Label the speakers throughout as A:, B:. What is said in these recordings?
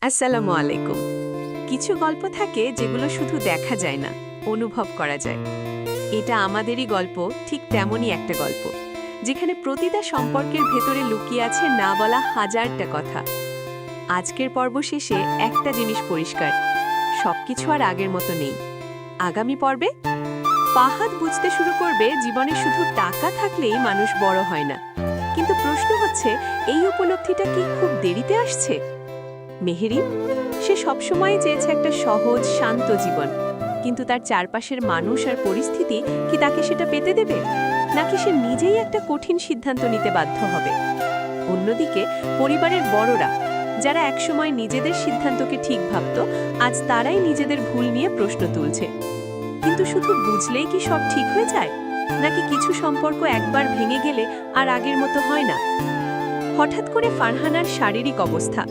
A: আসসালামু আলাইকুম। কিছু গল্প থাকে যেগুলো শুধু দেখা যায় না, অনুভব করা যায়। এটা আমাদেরই গল্প, ঠিক তেমনই একটা গল্প, যেখানে প্রতিটা সম্পর্কের ভেতরে লুকিয়ে আছে না বলা হাজারটা কথা। আজকের পর্ব শেষে একটা জিনিস পরিষ্কার, সবকিছু আর আগের মতো নেই। আগামী পর্বে ফাহাদ বুঝতে শুরু করবে জীবনে শুধু টাকা থাকলেই মানুষ বড় হয় না। কিন্তু প্রশ্ন হচ্ছে, এই উপলব্ধিটা কি খুব দেরিতে আসছে? মেহেরিন, সে সবসময় চেয়েছে একটা সহজ শান্ত জীবন, কিন্তু তার চারপাশের মানুষ আর পরিস্থিতি কি তাকে সেটা পেতে দেবে, নাকি সে নিজেই একটা কঠিন সিদ্ধান্ত নিতে বাধ্য হবে? অন্যদিকে পরিবারের বড়রা, যারা একসময় নিজেদের সিদ্ধান্তকে ঠিক ভাবত, আজ তারাই নিজেদের ভুল নিয়ে প্রশ্ন তুলছে। কিন্তু শুধু বুঝলেই কি সব ঠিক হয়ে যায়, নাকি কিছু সম্পর্ক একবার ভেঙে গেলে আর আগের মতো হয় না? হঠাৎ করে ফারহানার শারীরিক অবস্থা,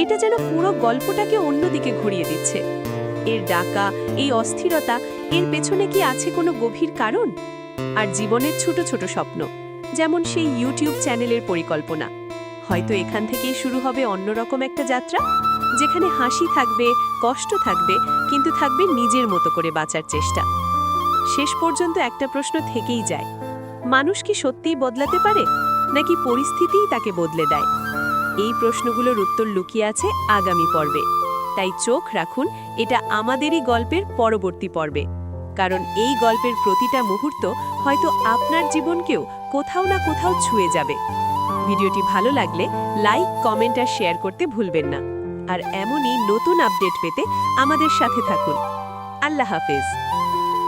A: এটা যেন পুরো গল্পটাকে অন্যদিকে ঘুরিয়ে দিচ্ছে। এর ডাকা, এই অস্থিরতা, এর পেছনে কি আছে কোনো গভীর কারণ? আর জীবনের ছোট ছোট স্বপ্ন, যেমন সেই ইউটিউব চ্যানেলের পরিকল্পনা, হয়তো এখান থেকেই শুরু হবে অন্যরকম একটা যাত্রা, যেখানে হাসি থাকবে, কষ্ট থাকবে, কিন্তু থাকবে নিজের মতো করে বাঁচার চেষ্টা। শেষ পর্যন্ত একটা প্রশ্ন থেকেই যায়, মানুষ কি সত্যিই বদলাতে পারে, নাকি পরিস্থিতিই তাকে বদলে দেয়? এই প্রশ্নগুলোর উত্তর লুকিয়ে আছে আগামী পর্বে। তাই চোখ রাখুন, এটা আমাদেরই গল্পের পরবর্তী পর্বে, কারণ এই গল্পের প্রতিটা মুহূর্ত হয়তো আপনার জীবনকেও কোথাও না কোথাও ছুঁয়ে যাবে। ভিডিওটি ভালো লাগলে লাইক, কমেন্ট আর শেয়ার করতে ভুলবেন না। আর এমনই নতুন আপডেট পেতে আমাদের সাথে থাকুন। আল্লাহ হাফেজ।